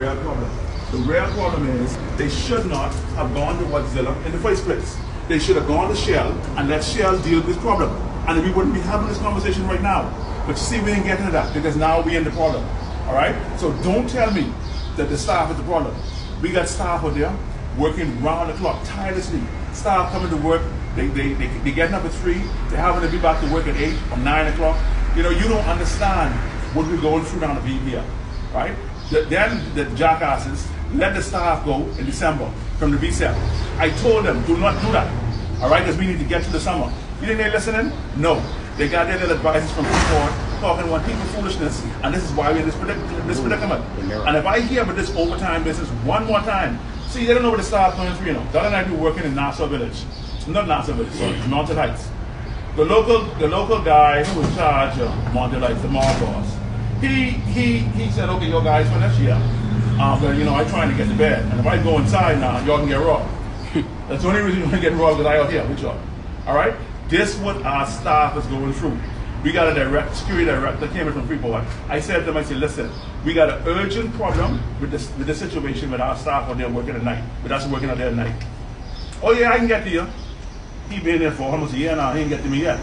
Real problem. The real problem is they should not have gone to Mozilla in the first place. They should have gone to Shell and let Shell deal with this problem. And we wouldn't be having this conversation right now. But you see, we ain't getting to that because now we're in the problem. All right? So don't tell me that the staff is the problem. We got staff out there working round the clock, tirelessly. Staff coming to work, they getting up at 3, they're having to be back to work at 8 or 9 o'clock. You know, you don't understand what we're going through down the VBA, right? Then the jackasses let the staff go in December from the VSEP. I told them, do not do that, all right, because we need to get to the summer. You think they're listening? No. They got their little advices from people talking about people foolishness, and this is why we're in this predicament. And if I hear about this overtime business one more time, see, they don't know what the staff going through, you know. Dad and I be working in Nassau Village. Not Nassau Village, sorry, Mountain Heights. The local guy who was in charge of Mountain Heights, the mall boss, he said, okay, your guys finish here. But you know, I'm trying to get to bed. And if I go inside now, y'all can get robbed. That's the only reason you're gonna get robbed because I out here with y'all. Alright? This is what our staff is going through. We got a security director that came in from Freeport. I said to them, I said, listen, we got an urgent problem with this situation with our staff out there working at night. With us working out there at night. Oh yeah, I can get to you. He been there for almost a year now, he ain't get to me yet.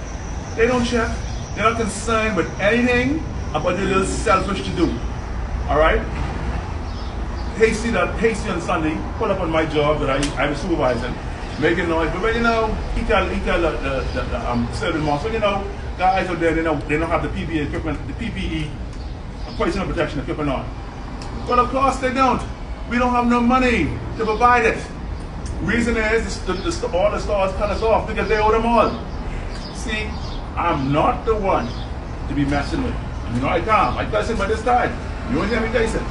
They don't check. They're not concerned with anything about their little selfish to do. Alright? Hasty on Sunday, pull up on my job that I was supervising, making noise, but you know, he tell the serving master, you know, guys out there, they don't have the PPE equipment, the PPE, personal protection equipment on. But of course they don't. We don't have no money to provide it. Reason is, all the stores cut us off because they owe them all. See, I'm not the one to be messing with. You know, I can't. I cuss him by this time. You don't hear me cuss it.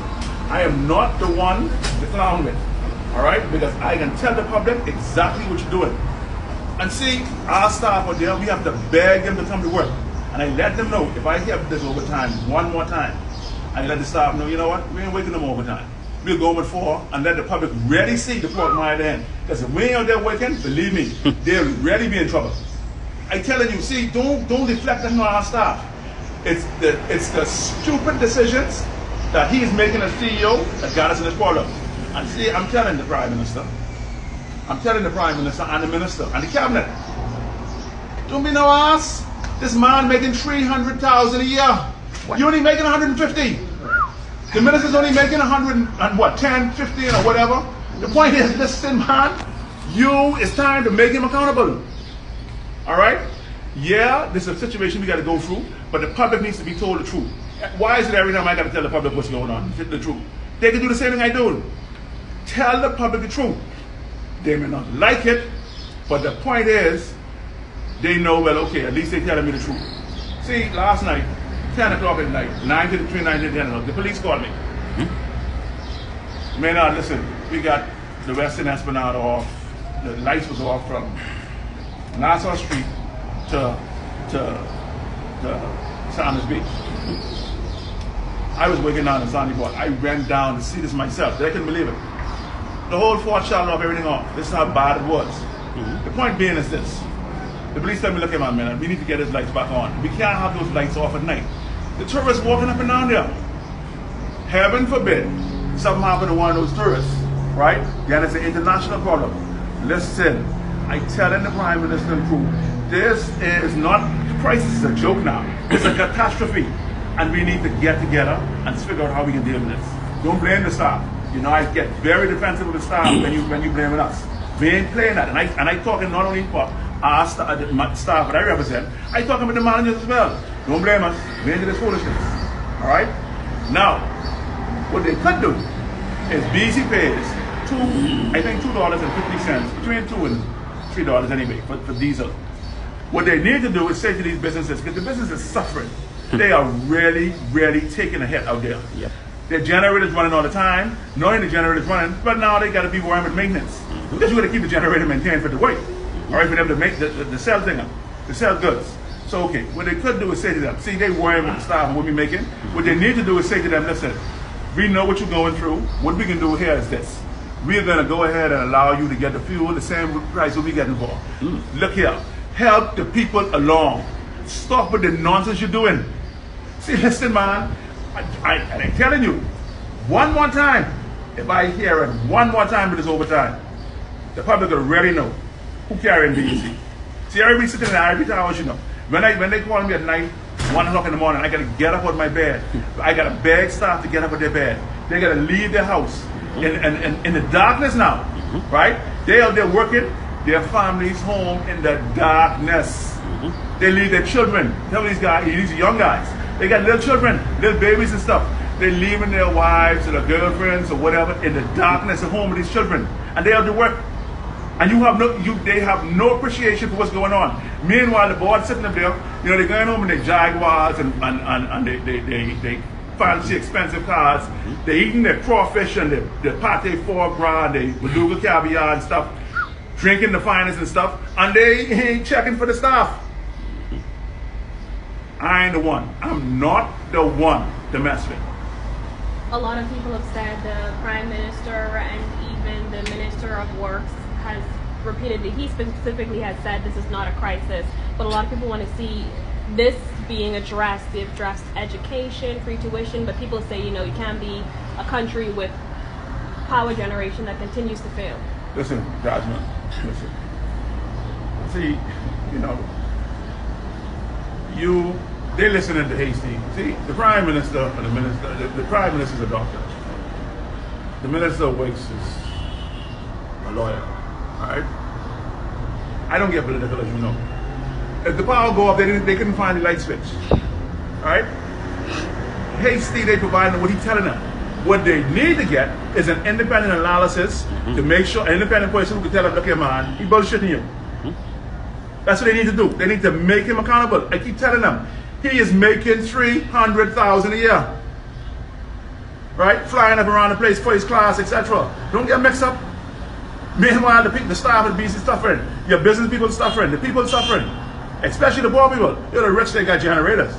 I am not the one to clown with. All right? Because I can tell the public exactly what you're doing. And see, our staff out there, we have to beg them to come to work. And I let them know, if I hear this overtime one more time, I let the staff know, you know what, we ain't working no more overtime. We'll go with 4 and let the public really see the pork my end. Because if we ain't out there working, believe me, they'll really be in trouble. I telling you, see, don't deflect on our staff. It's the stupid decisions that he is making as CEO that got us in this problem. And see, I'm telling the Prime Minister, and the Minister, and the Cabinet, don't be no ass. This man making $300,000 a year. What? You're only making 150. The minister's only making 10, 15, or whatever. The point is, listen, man, it's time to make him accountable. All right? Yeah, this is a situation we got to go through, but the public needs to be told the truth. Why is it every time I got to tell the public what's going on? The truth. They can do the same thing I do. Tell the public the truth. They may not like it, but the point is, they know, well, okay, at least they're telling me the truth. See, last night, 10 o'clock at night, 9 to 10 o'clock, the police called me. Maynard, listen, we got the Western Esplanade off, the lights was off from Nassau Street to Sanders Beach. I was working down in Sandy Port. I ran down to see this myself. They couldn't believe it. The whole fort shut off, everything off. This is how bad it was. The point being is this. The police tell me, look, man, we need to get his lights back on. We can't have those lights off at night. The tourists walking up and down there. Heaven forbid something happened to one of those tourists, right? Then it's an international problem. Listen, I telling the Prime Minister and crew, this is not, the crisis is a joke now. It's a catastrophe. And we need to get together and figure out how we can deal with this. Don't blame the staff. You know, I get very defensive with the staff when you blaming us. We ain't playing that. And I talking not only for our staff that I represent, I talking with the managers as well. Don't blame us. We ain't do this foolishness. All right? Now, what they could do is BC pays $2.50, between $2 and $3 anyway for diesel. What they need to do is say to these businesses, because the business is suffering, they are really, really taking a hit out there. Yep. Their generator's running all the time, knowing the generator's running, but now they got to be worried with maintenance. Because you got to keep the generator maintained for the weight, all right, for them to make the sell thing up, the sell goods. So, okay, what they could do is say to them, see, they worry with the staff and what we making. What they need to do is say to them, listen, we know what you're going through. What we can do here is this. We're going to go ahead and allow you to get the fuel the same price we'll be getting for. Look here, help the people along. Stop with the nonsense you're doing. See, listen, man, I'm telling you, one more time, if I hear it one more time with this overtime, the public will really know who carrying BEC. See, everybody sitting in the ivory towers, you know. When they call me at night, 1 o'clock in the morning, I gotta get up out of my bed. I gotta beg staff to get up out of their bed. They gotta leave their house in the darkness now, right? They out there working, their families home in the darkness. They leave their children. Tell these guys, these young guys, they got little children, little babies and stuff. They're leaving their wives or their girlfriends or whatever in the darkness at home with these children, and they have to work. And they have no appreciation for what's going on. Meanwhile, the board's sitting up there, you know, they're going home in their Jaguars and they fancy expensive cars. They're eating their crawfish and their pate foie gras and their beluga caviar and stuff, drinking the finest and stuff, and they ain't checking for the staff. I ain't the one. I'm not the one to mess with. A lot of people have said the Prime Minister and even the Minister of Works has repeatedly, he specifically has said this is not a crisis, but a lot of people want to see this being addressed. They've addressed education, free tuition, but people say, you know, you can't be a country with power generation that continues to fail. Listen, Jasmine, listen. See, you know, they're listening to Hasty. See, the Prime Minister and the Minister, the Prime Minister is a doctor. The Minister of Works is a lawyer. Alright? I don't get political, as you know. If the power go up, they couldn't find the light switch. Alright? Hasty, they providing what he's telling them. What they need to get is an independent analysis to make sure an independent person who can tell them, look here, man, he's bullshitting you. That's what they need to do. They need to make him accountable. I keep telling them, he is making $300,000 a year. Right? Flying up around the place, first class, etc. Don't get mixed up. Meanwhile, the staff at BC is suffering. Your business people are suffering. The people are suffering. Especially the poor people. You know, the rich, they got generators.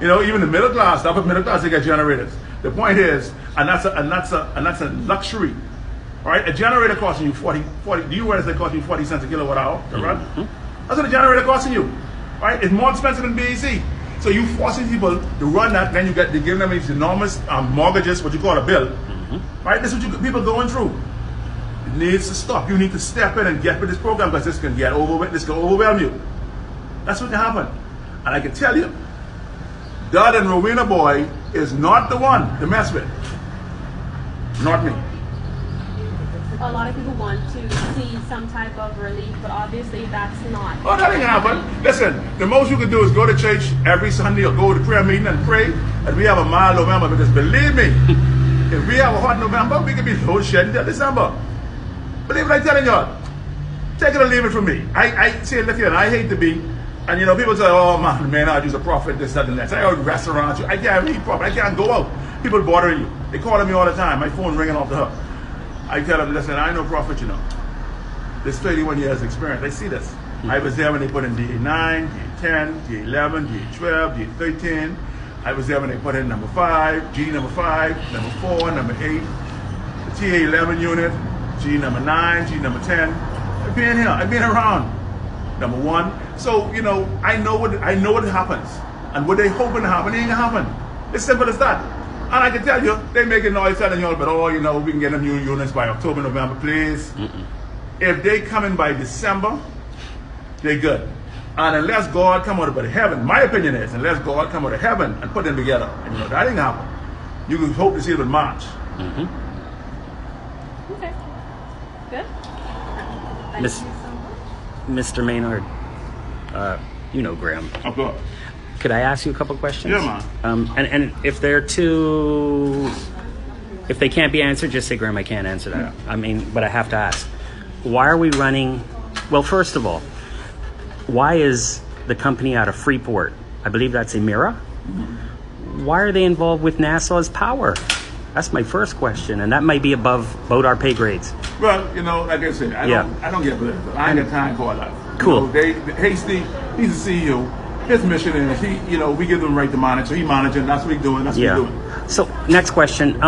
You know, even the middle class, the upper middle class, they got generators. The point is, and that's a luxury. Right? A generator costing you 40 do you realize they cost you 40 cents a kilowatt hour to run? That's what a generator costing you. Right? It's more expensive than BEC. So you forcing people to run that, then they're giving them these enormous mortgages, what you call a bill. Right? This is what people are going through. It needs to stop. You need to step in and get with this program because this can get over with. This can overwhelm you. That's what can happen. And I can tell you, Dud and Rowena Boy is not the one to mess with. Not me. A lot of people want to see some type of relief, but obviously that's not. Oh, that ain't happen. Listen, the most you can do is go to church every Sunday or go to prayer meeting and pray that we have a mild November, because believe me, if we have a hot November, we can be load shedding till December. Believe what I'm telling y'all. Take it or leave it from me. I say, look here, I hate to be, and you know, people say, oh man, Maynard, you're a prophet, this, that, and that. I go to restaurants, I can't eat proper, I can't go out. People bothering you. They calling me all the time, my phone ringing off the hook. I tell them, listen, I ain't no prophet, you know. This 31 years experience, I see this. I was there when they put in DA9, DA10, DA11, DA12, DA13. I was there when they put in number 5, G number 5, number 4, number 8, the TA11 unit, G number 9, G number 10. I've been here, I've been around. Number 1. So, you know, I know what happens. And what they hoping to happen, it ain't gonna happen. It's simple as that. And I can tell you, they making noise telling you all, but oh, you know, we can get them new units by October, November, please. If they come in by December, they're good. And unless God come out of heaven, my opinion is, unless God come out of heaven and put them together, and you know, that ain't happen. You can hope to see it in March. Okay. Good. Thank you so much. Mr. Maynard, you know Graham. Of course. Could I ask you a couple questions? Yeah, man. And if if they can't be answered, just say, Graham, I can't answer that. Yeah. I mean, but I have to ask. Why are we running? Well, first of all, why is the company out of Freeport? I believe that's Emira. Why are they involved with NASA's power? That's my first question, and that might be above both our pay grades. Well, you know, like I said, I don't get political. I ain't got time for all that. Cool. You know, Hasty, he's the CEO. His mission is, we give them right to monitor. He monitoring. That's what he's doing. That's what he's doing. So, next question.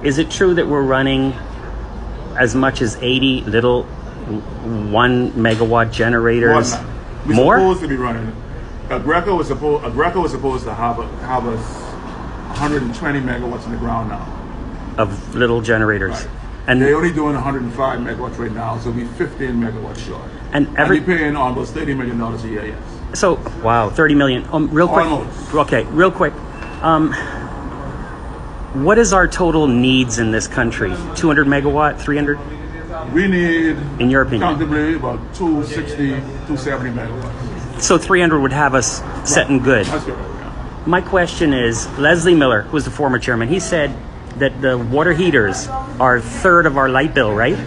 Is it true that we're running as much as 80 little 1 megawatt generators? We're supposed to be running. Agreco was supposed to have us 120 megawatts in the ground now. of little generators. Right. And They're only doing 105 megawatts right now, so we're 15 megawatts short. And they're paying almost $30 million a year, yes. so, wow, 30 million. Real quick. Almost. Okay, real quick. What is our total needs in this country? 200 megawatt, 300? We need, in your opinion, comfortably about 260, 270 megawatts. So 300 would have us set and good. That's good, yeah. My question is, Leslie Miller, who was the former chairman, he said that the water heaters are a third of our light bill, right?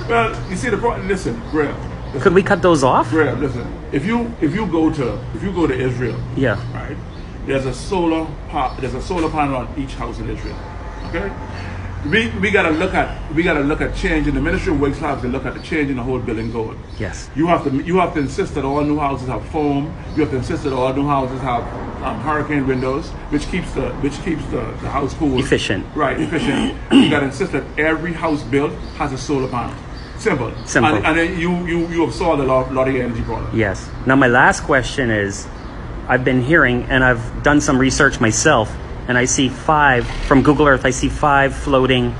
Well, you see the problem. Listen, Graham. Could we cut those off? Graham, listen. If you go to Israel, Yeah. right? There's a solar panel on each house in Israel. Okay. We gotta look at changing the Ministry of Works have to look at the change in the whole building code. Yes. You have to insist that all new houses have foam. You have to insist that all new houses have hurricane windows, which keeps the house cool. Efficient. Right, efficient. You gotta insist that every house built has a solar panel. Simple. And then you have solved a lot of your energy problems. Yes. Now my last question is, I've been hearing, and I've done some research myself, and I see 5 from Google Earth. I see 5 floating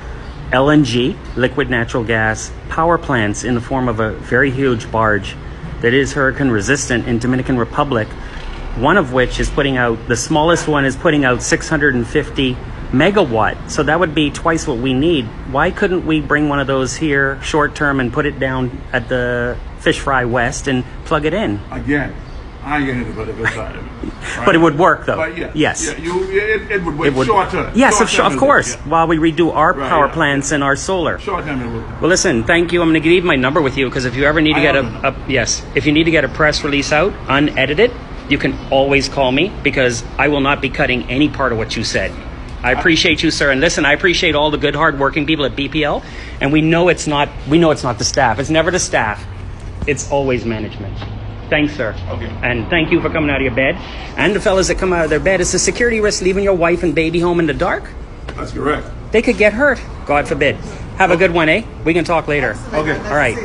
LNG, liquid natural gas, power plants in the form of a very huge barge that is hurricane resistant in Dominican Republic. One of which is putting out, the smallest one is putting out 650 megawatt. So that would be twice what we need. Why couldn't we bring one of those here short term and put it down at the Fish Fry West and plug it in? Again, I ain't getting into the good side of it. Right? But it would work, though. But yes. Yeah, it would work. Short term. Yes, of course. Yeah. While we redo our power plants and our solar. Short term it would. Well, listen. Thank you. I'm going to leave my number with you because if you ever need to get if you need to get a press release out unedited, you can always call me because I will not be cutting any part of what you said. I appreciate you, sir. And listen, I appreciate all the good, hard-working people at BPL. And we know it's not the staff. It's never the staff. It's always management. Thanks, sir. Okay. And thank you for coming out of your bed. And the fellas that come out of their bed, it's a security risk leaving your wife and baby home in the dark. That's correct. They could get hurt. God forbid. Have a good one, eh? We can talk later. Okay. All right.